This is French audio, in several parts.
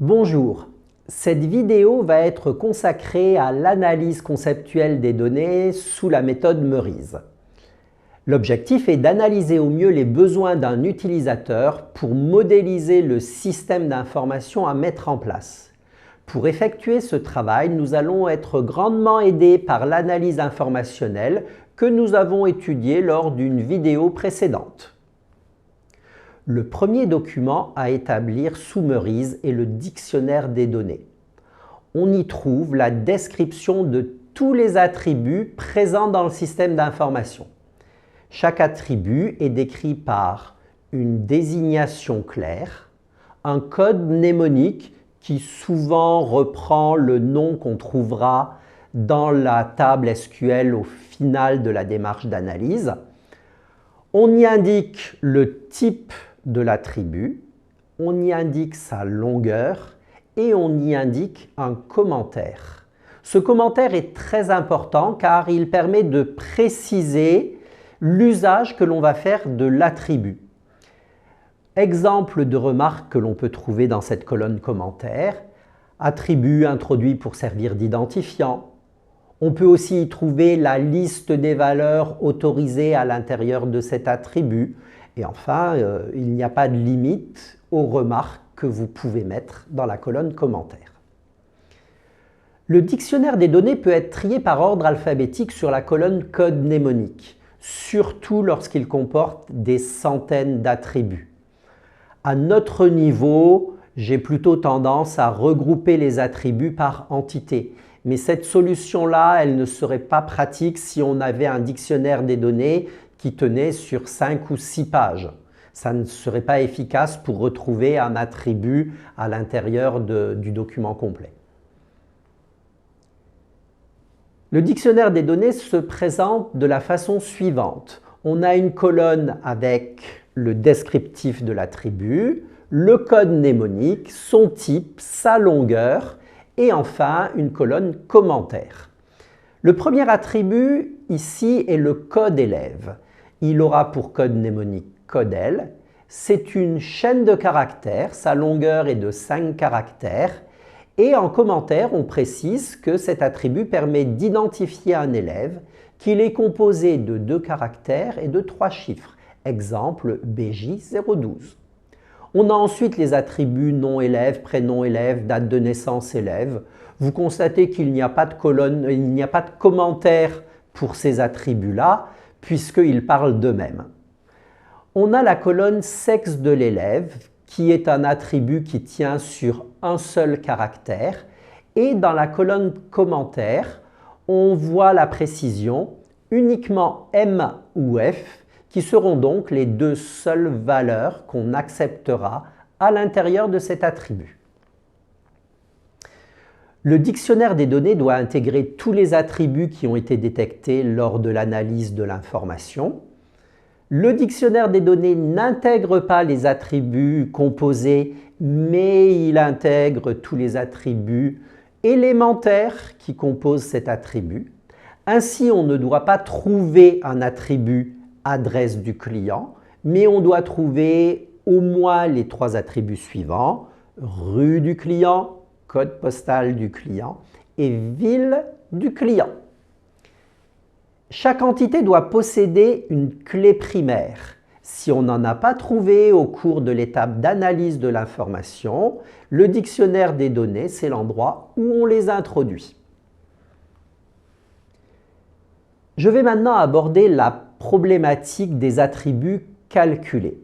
Bonjour, cette vidéo va être consacrée à l'analyse conceptuelle des données sous la méthode Meurize. L'objectif est d'analyser au mieux les besoins d'un utilisateur pour modéliser le système d'information à mettre en place. Pour effectuer ce travail, nous allons être grandement aidés par l'analyse informationnelle que nous avons étudiée lors d'une vidéo précédente. Le premier document à établir sous Meurize est le dictionnaire des données. On y trouve la description de tous les attributs présents dans le système d'information. Chaque attribut est décrit par une désignation claire, un code mnémonique qui souvent reprend le nom qu'on trouvera dans la table SQL au final de la démarche d'analyse. On y indique le type de l'attribut, on y indique sa longueur et on y indique un commentaire. Ce commentaire est très important car il permet de préciser l'usage que l'on va faire de l'attribut. Exemple de remarque que l'on peut trouver dans cette colonne commentaire, attribut introduit pour servir d'identifiant. On peut aussi y trouver la liste des valeurs autorisées à l'intérieur de cet attribut. Et enfin, il n'y a pas de limite aux remarques que vous pouvez mettre dans la colonne commentaire. Le dictionnaire des données peut être trié par ordre alphabétique sur la colonne code mnémonique, surtout lorsqu'il comporte des centaines d'attributs. À notre niveau, j'ai plutôt tendance à regrouper les attributs par entité. Mais cette solution-là, elle ne serait pas pratique si on avait un dictionnaire des données qui tenait sur 5 ou 6 pages. Ça ne serait pas efficace pour retrouver un attribut à l'intérieur du document complet. Le dictionnaire des données se présente de la façon suivante. On a une colonne avec le descriptif de l'attribut, le code mnémonique, son type, sa longueur et enfin une colonne commentaire. Le premier attribut ici est le code élève. Il aura pour code mnémonique codel. C'est une chaîne de caractères, sa longueur est de 5 caractères. Et en commentaire, on précise que cet attribut permet d'identifier un élève, qu'il est composé de 2 caractères et de 3 chiffres. Exemple BJ012. On a ensuite les attributs nom élève, prénom élève, date de naissance élève. Vous constatez qu'il n'y a pas de colonne, il n'y a pas de commentaire pour ces attributs-là, puisqu'ils parlent d'eux-mêmes. On a la colonne sexe de l'élève, qui est un attribut qui tient sur un seul caractère. Et dans la colonne commentaire, on voit la précision uniquement M ou F, qui seront donc les 2 seules valeurs qu'on acceptera à l'intérieur de cet attribut. Le dictionnaire des données doit intégrer tous les attributs qui ont été détectés lors de l'analyse de l'information. Le dictionnaire des données n'intègre pas les attributs composés, mais il intègre tous les attributs élémentaires qui composent cet attribut. Ainsi, on ne doit pas trouver un attribut adresse du client, mais on doit trouver au moins les 3 attributs suivants, rue du client, code postal du client et ville du client. Chaque entité doit posséder une clé primaire. Si on n'en a pas trouvé au cours de l'étape d'analyse de l'information, le dictionnaire des données, c'est l'endroit où on les introduit. Je vais maintenant aborder la problématique des attributs calculés.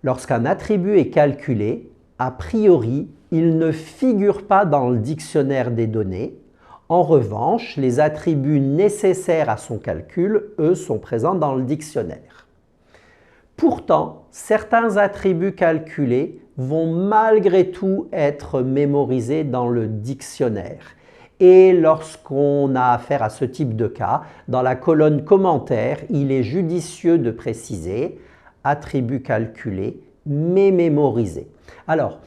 Lorsqu'un attribut est calculé, a priori, il ne figure pas dans le dictionnaire des données. En revanche, les attributs nécessaires à son calcul, eux, sont présents dans le dictionnaire. Pourtant, certains attributs calculés vont malgré tout être mémorisés dans le dictionnaire. Et lorsqu'on a affaire à ce type de cas, dans la colonne commentaire, il est judicieux de préciser attributs calculés mais mémorisés. Alors,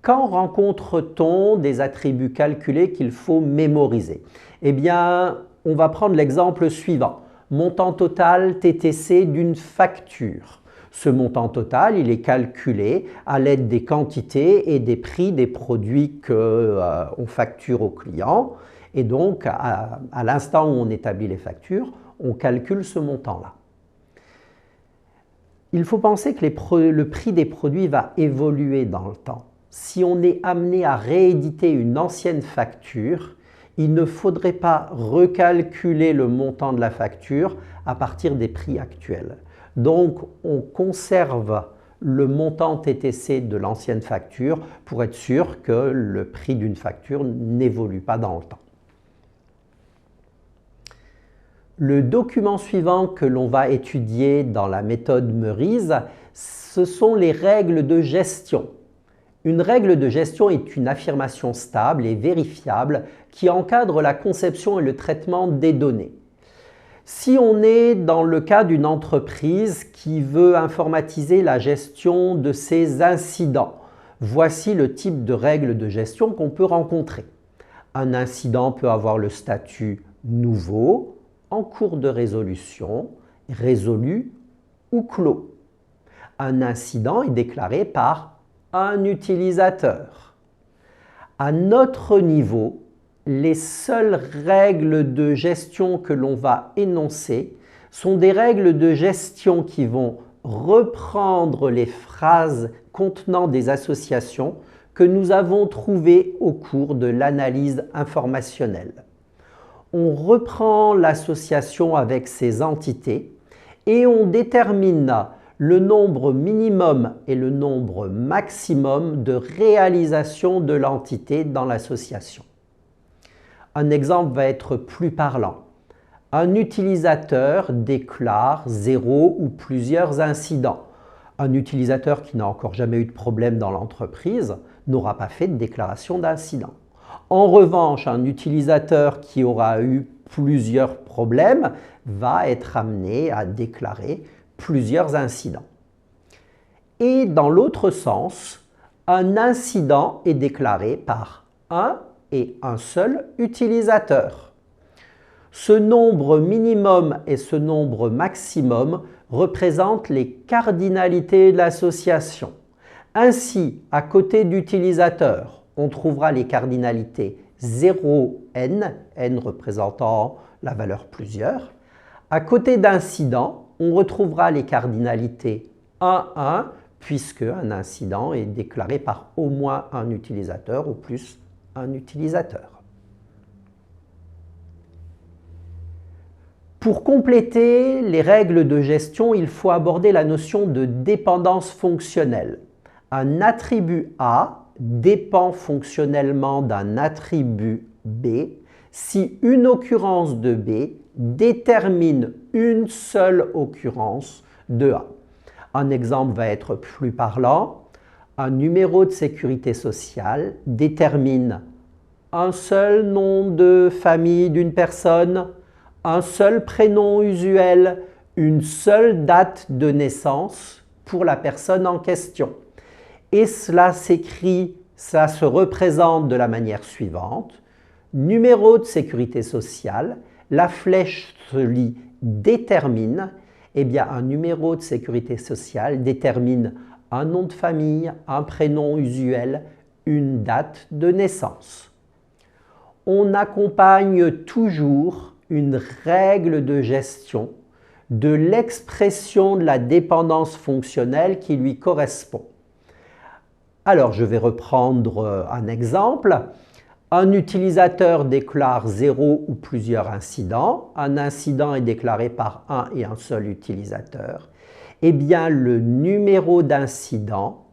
quand rencontre-t-on des attributs calculés qu'il faut mémoriser? Eh bien, on va prendre l'exemple suivant. Montant total TTC d'une facture. Ce montant total, il est calculé à l'aide des quantités et des prix des produits qu'on facture au client. Et donc, à l'instant où on établit les factures, on calcule ce montant-là. Il faut penser que le prix des produits va évoluer dans le temps. Si on est amené à rééditer une ancienne facture, il ne faudrait pas recalculer le montant de la facture à partir des prix actuels. Donc, on conserve le montant TTC de l'ancienne facture pour être sûr que le prix d'une facture n'évolue pas dans le temps. Le document suivant que l'on va étudier dans la méthode Meurize, ce sont les règles de gestion. Une règle de gestion est une affirmation stable et vérifiable qui encadre la conception et le traitement des données. Si on est dans le cas d'une entreprise qui veut informatiser la gestion de ses incidents, voici le type de règle de gestion qu'on peut rencontrer. Un incident peut avoir le statut nouveau, en cours de résolution, résolu ou clos. Un incident est déclaré par un utilisateur. À notre niveau, les seules règles de gestion que l'on va énoncer sont des règles de gestion qui vont reprendre les phrases contenant des associations que nous avons trouvées au cours de l'analyse informationnelle. On reprend l'association avec ses entités et on détermine le nombre minimum et le nombre maximum de réalisation de l'entité dans l'association. Un exemple va être plus parlant. Un utilisateur déclare 0 ou plusieurs incidents. Un utilisateur qui n'a encore jamais eu de problème dans l'entreprise n'aura pas fait de déclaration d'incident. En revanche, un utilisateur qui aura eu plusieurs problèmes va être amené à déclarer plusieurs incidents. Et dans l'autre sens, un incident est déclaré par un et un seul utilisateur. Ce nombre minimum et ce nombre maximum représentent les cardinalités de l'association. Ainsi, à côté d'utilisateur, on trouvera les cardinalités 0n, n représentant la valeur plusieurs. À côté d'incident, on retrouvera les cardinalités 1, 1, puisque un incident est déclaré par au moins un utilisateur ou plus un utilisateur. Pour compléter les règles de gestion, il faut aborder la notion de dépendance fonctionnelle. Un attribut A dépend fonctionnellement d'un attribut B si une occurrence de B détermine une seule occurrence de A. Un exemple va être plus parlant. Un numéro de sécurité sociale détermine un seul nom de famille d'une personne, un seul prénom usuel, une seule date de naissance pour la personne en question. Et cela s'écrit, ça se représente de la manière suivante. Numéro de sécurité sociale, la flèche se lit détermine. Eh bien, un numéro de sécurité sociale détermine un nom de famille, un prénom usuel, une date de naissance. On accompagne toujours une règle de gestion de l'expression de la dépendance fonctionnelle qui lui correspond. Alors, je vais reprendre un exemple. Un utilisateur déclare 0 ou plusieurs incidents. Un incident est déclaré par un et un seul utilisateur. Eh bien, le numéro d'incident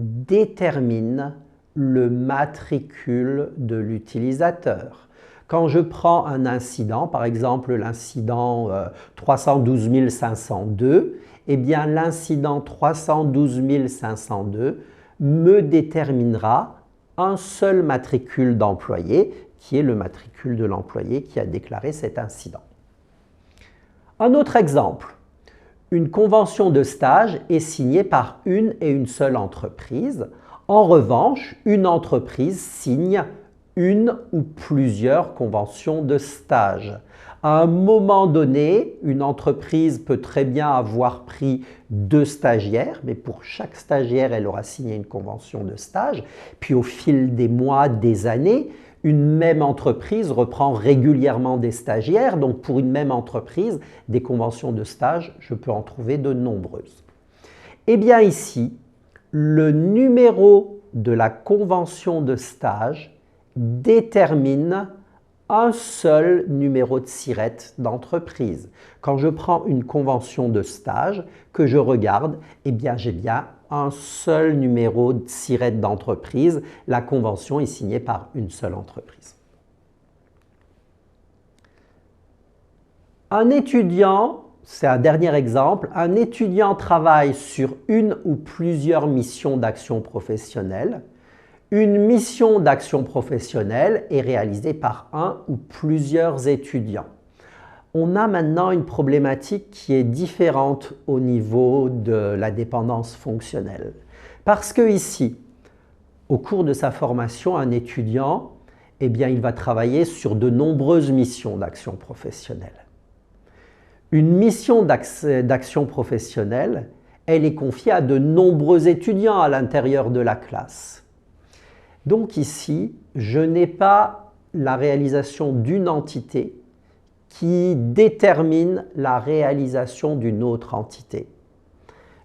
détermine le matricule de l'utilisateur. Quand je prends un incident, par exemple l'incident 312 502, eh bien l'incident 312 502 me déterminera un seul matricule d'employé, qui est le matricule de l'employé qui a déclaré cet incident. Un autre exemple, une convention de stage est signée par une et une seule entreprise. En revanche, une entreprise signe une ou plusieurs conventions de stage. À un moment donné, une entreprise peut très bien avoir pris 2 stagiaires, mais pour chaque stagiaire, elle aura signé une convention de stage. Puis au fil des mois, des années, une même entreprise reprend régulièrement des stagiaires. Donc pour une même entreprise, des conventions de stage, je peux en trouver de nombreuses. Eh bien ici, le numéro de la convention de stage détermine un seul numéro de SIRET d'entreprise. Quand je prends une convention de stage, que je regarde, eh bien j'ai bien un seul numéro de SIRET d'entreprise. La convention est signée par une seule entreprise. Un étudiant, c'est un dernier exemple, un étudiant travaille sur une ou plusieurs missions d'action professionnelle. Une mission d'action professionnelle est réalisée par un ou plusieurs étudiants. On a maintenant une problématique qui est différente au niveau de la dépendance fonctionnelle. Parce que ici, au cours de sa formation, un étudiant, eh bien, il va travailler sur de nombreuses missions d'action professionnelle. Une mission d'action professionnelle, elle est confiée à de nombreux étudiants à l'intérieur de la classe. Donc ici, je n'ai pas la réalisation d'une entité qui détermine la réalisation d'une autre entité.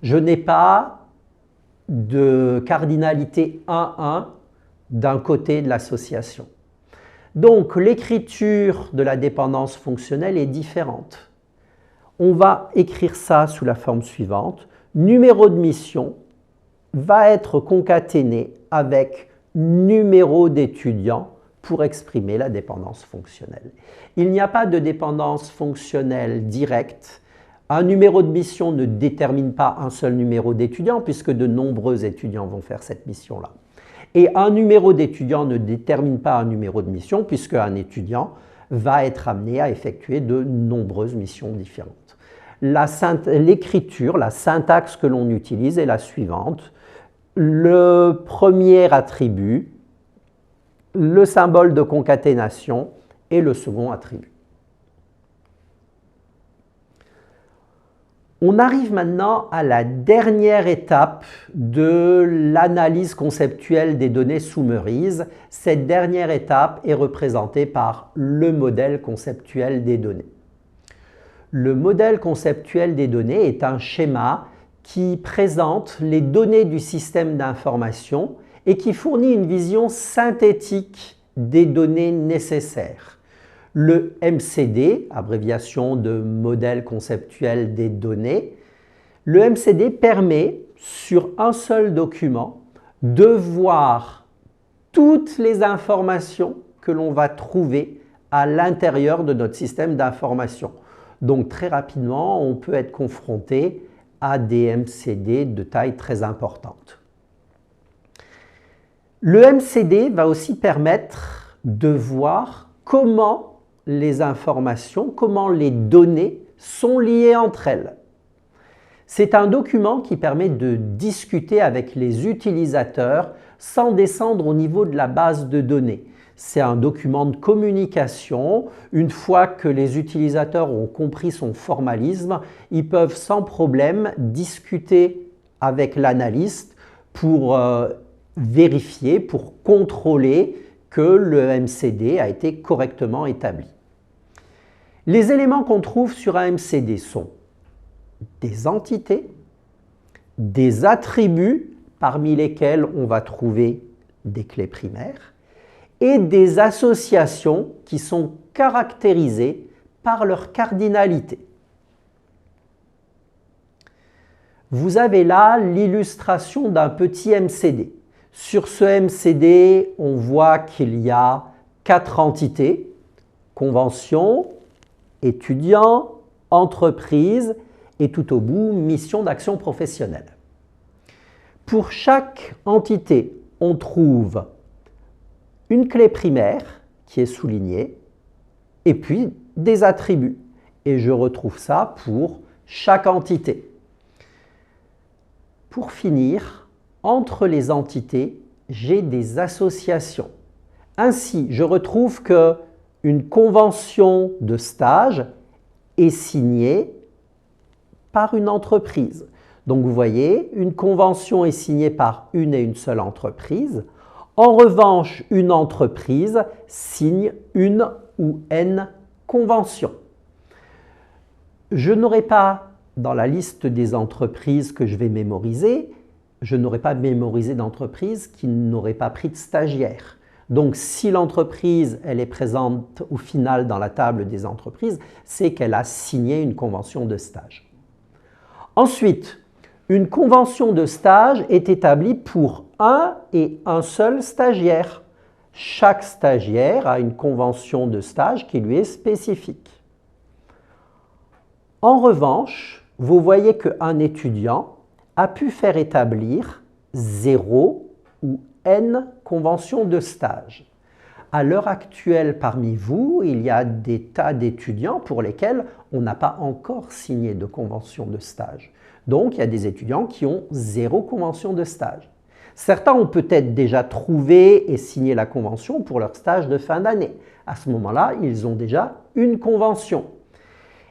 Je n'ai pas de cardinalité 1-1 d'un côté de l'association. Donc l'écriture de la dépendance fonctionnelle est différente. On va écrire ça sous la forme suivante. Numéro de mission va être concaténé avec numéro d'étudiant pour exprimer la dépendance fonctionnelle. Il n'y a pas de dépendance fonctionnelle directe. Un numéro de mission ne détermine pas un seul numéro d'étudiant puisque de nombreux étudiants vont faire cette mission-là. Et un numéro d'étudiant ne détermine pas un numéro de mission puisque un étudiant va être amené à effectuer de nombreuses missions différentes. L'écriture, la syntaxe que l'on utilise est la suivante. Le premier attribut, le symbole de concaténation et le second attribut. On arrive maintenant à la dernière étape de l'analyse conceptuelle des données sous Meurize. Cette dernière étape est représentée par le modèle conceptuel des données. Le modèle conceptuel des données est un schéma qui présente les données du système d'information et qui fournit une vision synthétique des données nécessaires. Le MCD, abréviation de modèle conceptuel des données, le MCD permet sur un seul document de voir toutes les informations que l'on va trouver à l'intérieur de notre système d'information. Donc très rapidement, on peut être confronté à des MCD de taille très importante. Le MCD va aussi permettre de voir comment les informations, comment les données sont liées entre elles. C'est un document qui permet de discuter avec les utilisateurs sans descendre au niveau de la base de données. C'est un document de communication. Une fois que les utilisateurs ont compris son formalisme, ils peuvent sans problème discuter avec l'analyste pour vérifier, pour contrôler que le MCD a été correctement établi. Les éléments qu'on trouve sur un MCD sont des entités, des attributs parmi lesquels on va trouver des clés primaires, et des associations qui sont caractérisées par leur cardinalité. Vous avez là l'illustration d'un petit MCD. Sur ce MCD, on voit qu'il y a 4 entités, convention, étudiant, entreprise et tout au bout, mission d'action professionnelle. Pour chaque entité, on trouve une clé primaire qui est soulignée et puis des attributs. Et je retrouve ça pour chaque entité. Pour finir, entre les entités, j'ai des associations. Ainsi, je retrouve qu'une une convention de stage est signée par une entreprise. Donc vous voyez, une convention est signée par une et une seule entreprise. En revanche, une entreprise signe une ou N conventions. Je n'aurai pas, dans la liste des entreprises que je vais mémoriser, je n'aurai pas mémorisé d'entreprise qui n'aurait pas pris de stagiaire. Donc, si l'entreprise elle est présente au final dans la table des entreprises, c'est qu'elle a signé une convention de stage. Ensuite, une convention de stage est établie pour un et un seul stagiaire. Chaque stagiaire a une convention de stage qui lui est spécifique. En revanche, vous voyez qu'un étudiant a pu faire établir 0 ou N conventions de stage. À l'heure actuelle, parmi vous, il y a des tas d'étudiants pour lesquels on n'a pas encore signé de convention de stage. Donc, il y a des étudiants qui ont 0 convention de stage. Certains ont peut-être déjà trouvé et signé la convention pour leur stage de fin d'année. À ce moment-là, ils ont déjà une convention.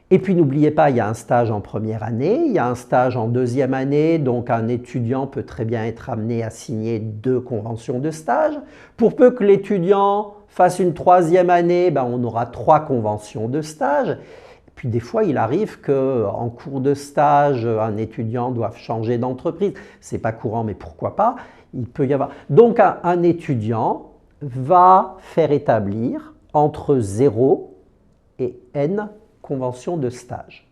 Et puis n'oubliez pas, il y a un stage en première année, il y a un stage en deuxième année, donc un étudiant peut très bien être amené à signer 2 conventions de stage. Pour peu que l'étudiant fasse une troisième année, on aura 3 conventions de stage. Et puis des fois, il arrive qu'en cours de stage, un étudiant doive changer d'entreprise. Ce n'est pas courant, mais pourquoi pas? Il peut y avoir. Donc un étudiant va faire établir entre 0 et N convention de stage.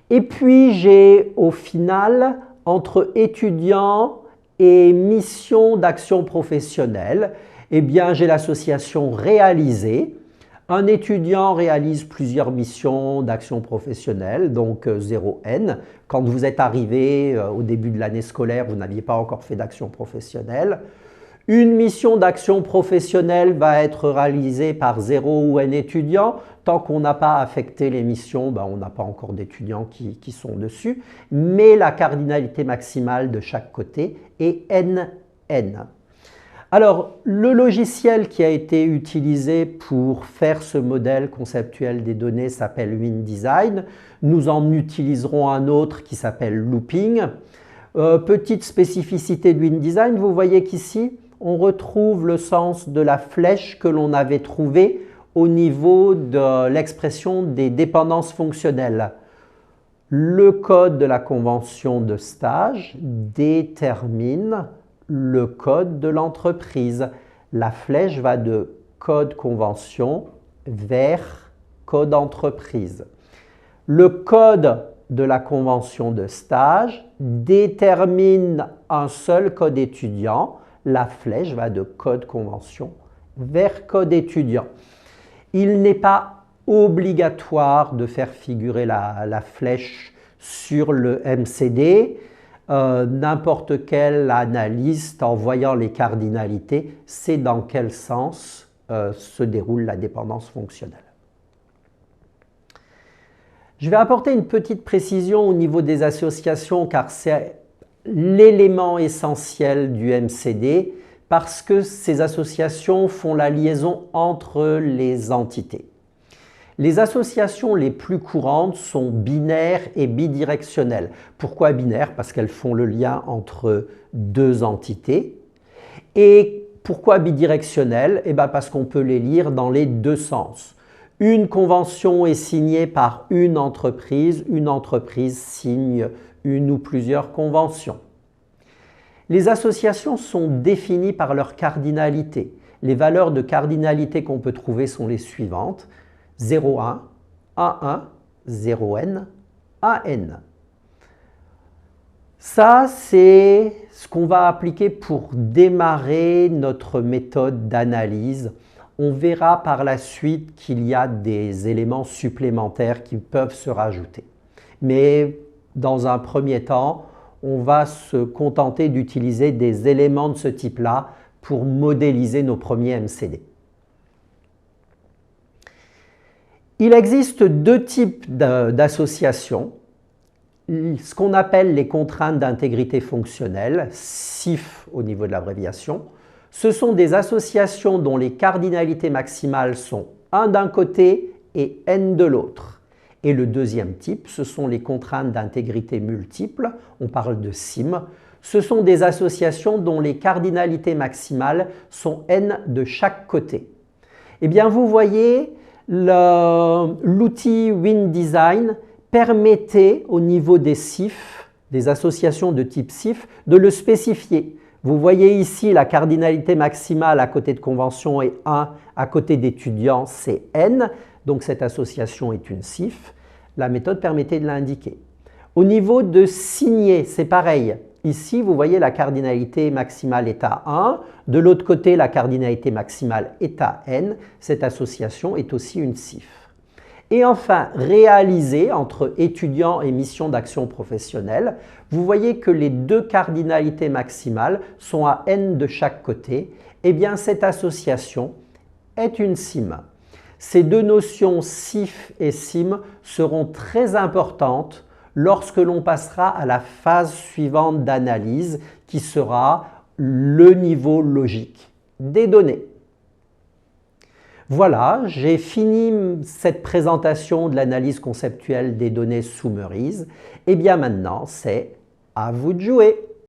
Et puis j'ai au final, entre étudiants et mission d'action professionnelle, eh bien j'ai l'association réalisée. Un étudiant réalise plusieurs missions d'action professionnelle, donc 0N. Quand vous êtes arrivé au début de l'année scolaire, vous n'aviez pas encore fait d'action professionnelle. Une mission d'action professionnelle va être réalisée par 0 ou N étudiants. Tant qu'on n'a pas affecté les missions, on n'a pas encore d'étudiants qui sont dessus. Mais la cardinalité maximale de chaque côté est NN. Alors, le logiciel qui a été utilisé pour faire ce modèle conceptuel des données s'appelle WinDesign. Nous en utiliserons un autre qui s'appelle Looping. Petite spécificité de WinDesign, vous voyez qu'ici, on retrouve le sens de la flèche que l'on avait trouvée au niveau de l'expression des dépendances fonctionnelles. Le code de la convention de stage détermine le code de l'entreprise. La flèche va de code convention vers code entreprise. Le code de la convention de stage détermine un seul code étudiant. La flèche va de code convention vers code étudiant. Il n'est pas obligatoire de faire figurer la flèche sur le MCD. N'importe quel analyste, en voyant les cardinalités, sait dans quel sens se déroule la dépendance fonctionnelle. Je vais apporter une petite précision au niveau des associations car c'est l'élément essentiel du MCD parce que ces associations font la liaison entre les entités. Les associations les plus courantes sont binaires et bidirectionnelles. Pourquoi binaires? Parce qu'elles font le lien entre 2 entités. Et pourquoi bidirectionnelles? Parce qu'on peut les lire dans les 2 sens. Une convention est signée par une entreprise signe une ou plusieurs conventions. Les associations sont définies par leur cardinalité. Les valeurs de cardinalité qu'on peut trouver sont les suivantes. 0,1, 1,1, 0N, 1N. Ça, c'est ce qu'on va appliquer pour démarrer notre méthode d'analyse. On verra par la suite qu'il y a des éléments supplémentaires qui peuvent se rajouter. Mais dans un premier temps, on va se contenter d'utiliser des éléments de ce type-là pour modéliser nos premiers MCD. Il existe 2 types d'associations, ce qu'on appelle les contraintes d'intégrité fonctionnelle, CIF au niveau de l'abréviation, Ce sont des associations dont les cardinalités maximales sont 1 d'un côté et n de l'autre. Et le deuxième type, ce sont les contraintes d'intégrité multiples, on parle de CIM. Ce sont des associations dont les cardinalités maximales sont n de chaque côté. Eh bien, vous voyez, l'outil WinDesign permettait au niveau des CIF, des associations de type CIF, de le spécifier. Vous voyez ici la cardinalité maximale à côté de convention est 1, à côté d'étudiant c'est n, donc cette association est une CIF. La méthode permettait de l'indiquer. Au niveau de signer, c'est pareil. Ici, vous voyez la cardinalité maximale est à 1, de l'autre côté la cardinalité maximale est à n, cette association est aussi une CIF. Et enfin, réaliser entre étudiant et mission d'action professionnelle, vous voyez que les deux cardinalités maximales sont à n de chaque côté. Eh bien, cette association est une CIM. Ces deux notions CIF et CIM seront très importantes lorsque l'on passera à la phase suivante d'analyse qui sera le niveau logique des données. Voilà, j'ai fini cette présentation de l'analyse conceptuelle des données sous Meurize. Et bien maintenant, c'est à vous de jouer.